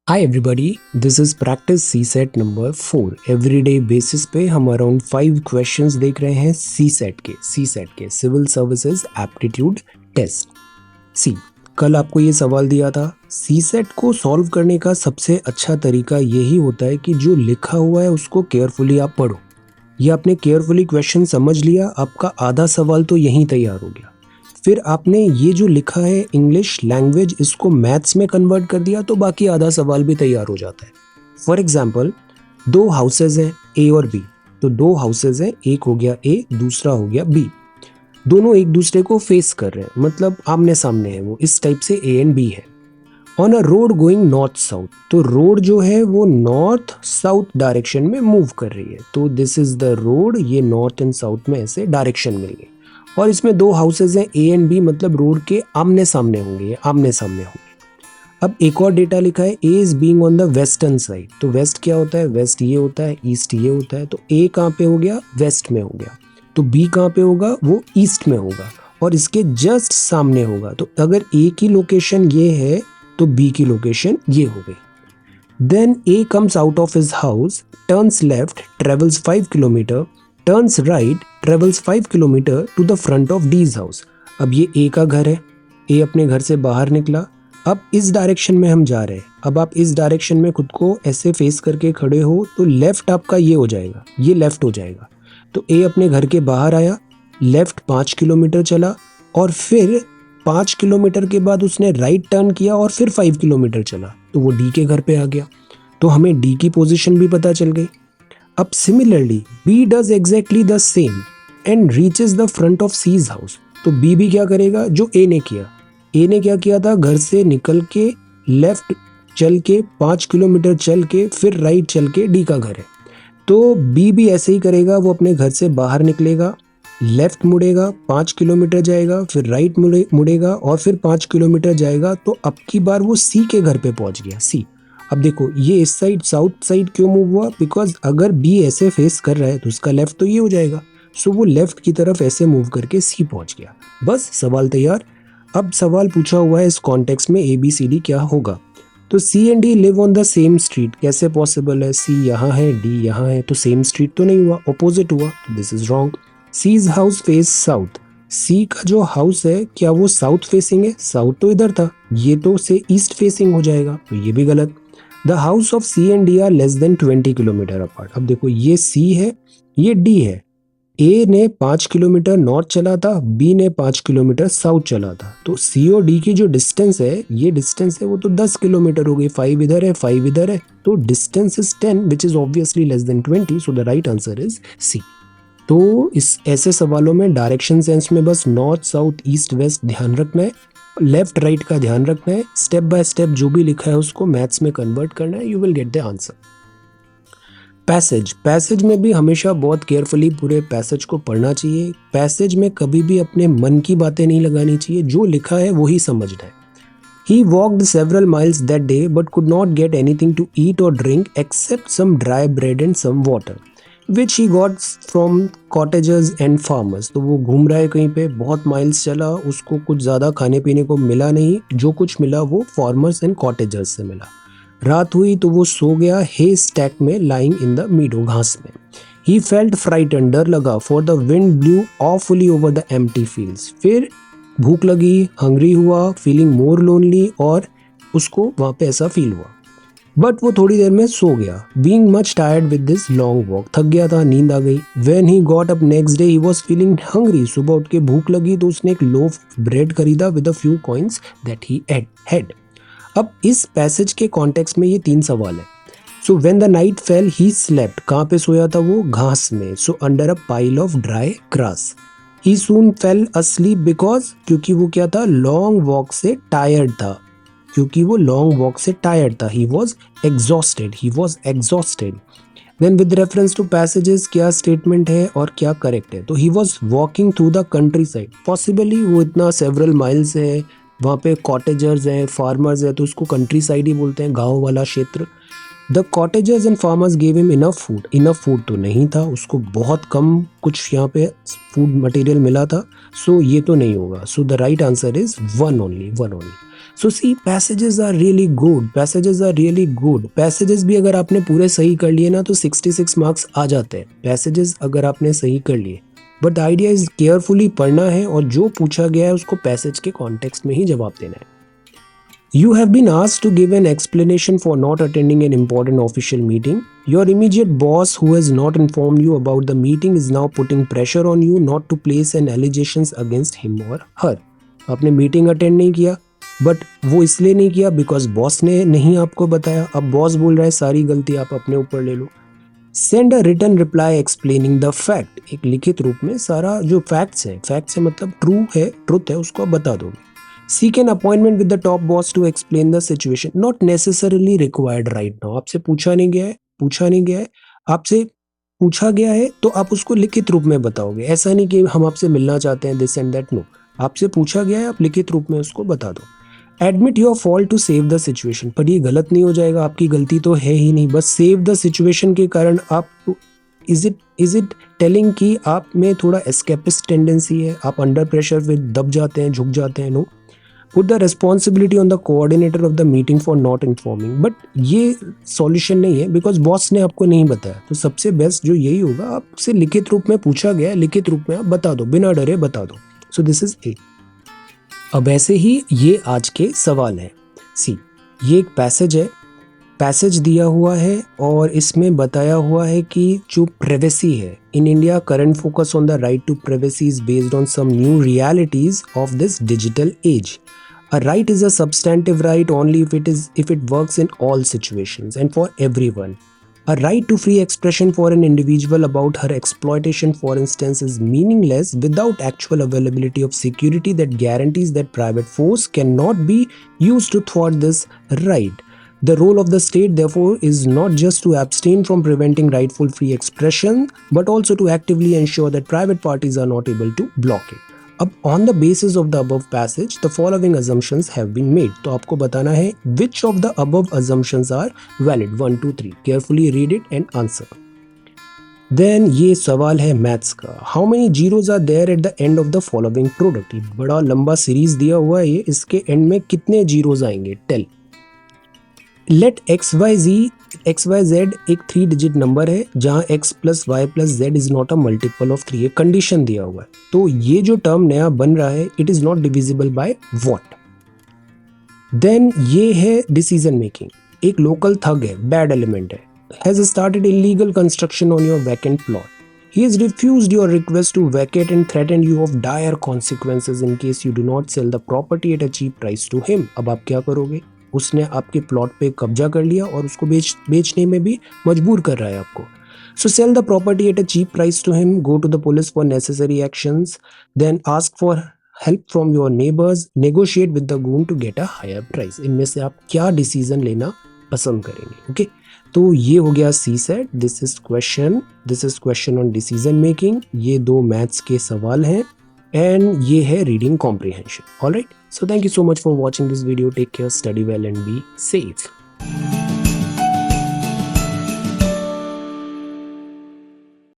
Hi everybody, this is practice C set number 4। Everyday basis पे हम around 5 questions देख रहे हैं सी सेट के सिविल सर्विसेज एप्टीट्यूड टेस्ट। सी कल आपको ये सवाल दिया था। सी सेट को सॉल्व करने का सबसे अच्छा तरीका यही होता है कि जो लिखा हुआ है उसको केयरफुली आप पढ़ो। ये आपने केयरफुली क्वेश्चन समझ लिया, आपका आधा सवाल तो यहीं तैयार हो गया। फिर आपने ये जो लिखा है इंग्लिश लैंग्वेज, इसको मैथ्स में कन्वर्ट कर दिया तो बाकी आधा सवाल भी तैयार हो जाता है। फॉर एग्जाम्पल, दो हाउसेज हैं ए और बी। तो दो हाउसेज हैं, एक हो गया ए, दूसरा हो गया बी। दोनों एक दूसरे को फेस कर रहे हैं, मतलब आमने सामने है, वो इस टाइप से ए एंड बी है। On a road going north south, तो रोड जो है वो नॉर्थ साउथ डायरेक्शन में मूव कर रही है। तो दिस इज द रोड, ये नॉर्थ एंड साउथ में ऐसे डायरेक्शन मिल गई। और इसमें दो हाउसेज हैं ए एंड बी, मतलब रोड के आमने सामने होंगे, ये आमने सामने होंगे। अब एक और डेटा लिखा है, A is being on the western side. तो वेस्ट क्या होता है? वेस्ट ये होता है, ईस्ट ये होता है। तो ए कहाँ पे हो गया? वेस्ट में हो गया। तो बी कहाँ पे होगा? वो ईस्ट में होगा और इसके जस्ट सामने होगा। तो अगर ए की लोकेशन ये है तो बी की लोकेशन ये हो गई। Then A comes out of his house, turns left, travels 5 kilometre, turns right, travels 5 kilometre to the front of D's house. अब ये ए का घर है, ए अपने घर से बाहर निकला। अब इस डायरेक्शन में हम जा रहे हैं। अब आप इस डायरेक्शन में खुद को ऐसे फेस करके खड़े हो तो लेफ्ट आपका ये हो जाएगा, ये लेफ्ट हो जाएगा। तो ए अपने घर के बाहर आया, लेफ्ट 5 किलोमीटर चला और फिर 5 किलोमीटर के बाद उसने राइट टर्न किया और फिर 5 किलोमीटर चला तो वो डी के घर पे आ गया। तो हमें डी की पोजीशन भी पता चल गई। अब similarly B does exactly the same and reaches the front of C's house. तो बी भी क्या करेगा जो ए ने किया। ए ने क्या किया था? घर से निकल के लेफ्ट चल के 5 किलोमीटर चल के फिर राइट चल के डी का घर है। तो बी भी ऐसे ही करेगा, वो अपने घर से बाहर निकलेगा, लेफ्ट मुड़ेगा, 5 किलोमीटर जाएगा, फिर राइट मुड़ेगा और फिर 5 किलोमीटर जाएगा। तो अब की बार वो सी के घर पे पहुंच गया, सी। अब देखो ये इस साइड साउथ साइड क्यों मूव हुआ? बिकॉज अगर बी ऐसे फेस कर रहा है तो उसका लेफ्ट तो ये हो जाएगा। सो वो लेफ्ट की तरफ ऐसे मूव करके सी पहुंच गया। बस सवाल तैयार। अब सवाल पूछा हुआ है इस कॉन्टेक्स्ट में ए बी सी डी क्या होगा। तो C and D live on the same street, कैसे पॉसिबल है? सी यहाँ है, डी यहाँ है, तो सेम स्ट्रीट तो नहीं हुआ, ऑपोजिट हुआ, this is wrong. C's house face south, C का जो हाउस है क्या वो साउथ फेसिंग है? साउथ तो इधर था, ये तो से ईस्ट फेसिंग हो जाएगा, तो ये भी गलत। The house of C and D are less than 20 kilometre apart. अब देखो ये सी है, ये डी है। ए ने 5 किलोमीटर नॉर्थ चला था, बी ने 5 किलोमीटर साउथ चला था। तो सी और डी की जो डिस्टेंस है, ये डिस्टेंस है वो तो 10 किलोमीटर हो गई। 5 इधर है, 5 इधर है, तो distance is 10 which is obviously less than 20। So the right answer is C. तो इस ऐसे सवालों में डायरेक्शन सेंस में बस नॉर्थ साउथ ईस्ट वेस्ट ध्यान रखना है, लेफ्ट राइट का ध्यान रखना है, स्टेप बाय स्टेप जो भी लिखा है उसको मैथ्स में कन्वर्ट करना है, you will get the answer. Passage में भी हमेशा बहुत केयरफुली पूरे पैसेज को पढ़ना चाहिए। पैसेज में कभी भी अपने मन की बातें नहीं लगानी चाहिए, जो लिखा है वही समझना है। He walked several miles that day but could not get anything to eat or drink except some dry bread and some water, which he got from cottagers and farmers। तो वो घूम रहा है कहीं पे, बहुत माइल्स चला, उसको कुछ ज़्यादा खाने पीने को मिला नहीं, जो कुछ मिला वो फार्मर्स एंड कॉटेजर्स से मिला। रात हुई तो वो सो गया हे स्टैक में, लाइंग इन द मीडो, घास में। He felt frightened, डर लगा, for the wind blew awfully over the empty fields। फिर भूख लगी, हंग्री हुआ, फीलिंग मोर लोनली, और उसको वहाँ पे ऐसा फील हुआ। बट वो थोड़ी देर में सो गया। Being much tired with this long walk, थक गया था, नींद आ गई। When he got up next day he was feeling hungry. सुबह उठ के भूख लगी तो उसने एक लोफ ब्रेड खरीदा with a few coins that he had. अब इस पैसेज के कॉन्टेक्स्ट में ये 3 सवाल है। So when the night fail he slept, कहाँ पे सोया था वो? घास में। So under a pile of dry grass. He soon fail असलीप because, क्योंकि वो क्या था? लॉन्ग वॉक से टायर्ड था, क्योंकि वो लॉन्ग वॉक से टायर्ड था। He was exhausted. Then with reference to passages क्या स्टेटमेंट है और क्या करेक्ट है? तो he was walking through the countryside, possibly वो इतना सेवरल माइल्स है, वहाँ पे कॉटेजर्स हैं, फार्मर्स है, तो उसको कंट्री साइड ही बोलते हैं, गाँव वाला क्षेत्र। The cottagers and farmers gave him enough food. Enough food तो नहीं था, उसको बहुत कम कुछ यहाँ पे फूड मटेरियल मिला था, सो ये तो नहीं होगा। So the right answer is one only. So see passages are really good, passages are really good. Passages भी अगर आपने पूरे सही कर लिए ना तो 66 मार्क्स आ जाते हैं, पैसेजेस अगर आपने सही कर लिए। But the idea is carefully पढ़ना है और जो पूछा गया है उसको पैसेज के कॉन्टेक्स्ट में ही जवाब देना है। You have been asked to give an explanation for not attending an important official meeting. Your immediate boss, who has not informed you about the meeting, is now putting pressure on you not to place an allegations against him or her. आपने meeting attend नहीं किया, but वो इसलिए नहीं किया because boss ने नहीं आपको बताया। अब बॉस बोल रहा है सारी गलती आप अपने ऊपर ले लो। Send a written reply explaining the fact, एक लिखित रूप में सारा जो फैक्ट्स है मतलब ट्रूथ है उसको आप बता दोगे। Seek an appointment with the top boss to explain the situation. Not necessarily required right now. आपसे पूछा नहीं गया है, आपसे पूछा गया है तो आप उसको लिखित रूप में बताओगे। ऐसा नहीं कि हम आपसे मिलना चाहते हैं दिस एंड दैट, नो। आपसे पूछा गया है, आप लिखित रूप में उसको बता दो। Admit your fault to save the situation. पर ये गलत नहीं हो जाएगा, आपकी गलती तो है ही नहीं, बस सेव द सिचुएशन के कारण आप इज इट टेलिंग कि आप में थोड़ा एस्केपिस्ट टेंडेंसी है, आप अंडर प्रेशर फिर दब जाते हैं, झुक जाते हैं, no. Put the responsibility on the coordinator of the meeting for not informing. But ये सॉल्यूशन नहीं है बिकॉज बॉस ने आपको नहीं बताया। तो सबसे बेस्ट जो यही होगा, आपसे लिखित रूप में पूछा गया है, लिखित रूप में आप बता दो, बिना डरे बता दो। So this is a. अब ऐसे ही ये आज के सवाल हैं। सी, ये एक पैसेज है, पैसेज दिया हुआ है और इसमें बताया हुआ है कि जो प्राइवेसी है in India, current focus on the right to privacy is based on some new realities of this digital age. A right is a substantive right only if it works in all situations and for everyone. A right to free expression for an individual about her exploitation, for instance, is meaningless without actual availability of security that guarantees that private force cannot be used to thwart this right. The role of the state, therefore, is not just to abstain from preventing rightful free expression, but also to actively ensure that private parties are not able to block it. अब on the basis of the above passage, the following assumptions have been made. तो आपको बताना है which of the above assumptions are valid. 1, 2, 3. Carefully read it and answer. Then ये सवाल है maths का। How many zeros are there at the end of the following product? बड़ा लंबा सीरीज दिया हुआ है ये, इसके एंड में कितने जीरोज आएंगे? Tell. Let x y z एक 3 डिजिट नंबर है जहां x plus y plus z is not a multiple of 3, एक कंडीशन दिया हुआ है। तो ये जो टर्म नया बन रहा है, it is not divisible by what. Then ये है डिसीजन मेकिंग, एक लोकल थग है, बैड एलिमेंट है, has started illegal construction on your vacant plot. He has refused your request to vacate and threatened you of dire consequences in case you do not sell the property at a cheap price to him. अब आप क्या करोगे? उसने आपके plot पे कब्जा कर लिया और उसको बेचने में भी मजबूर कर रहा है आपको. So sell the property at a cheap price to him, go to the police for necessary actions, then ask for help from your neighbors, negotiate with the goon to get a higher price. इनमें से आप क्या decision लेना पसंद करेंगे? Okay, तो ये हो गया C set. This is question on decision making. ये 2 मैथ्स के सवाल हैं एंड ये है reading comprehension. Alright, so thank you so much for watching this video. Take care, study well and be safe.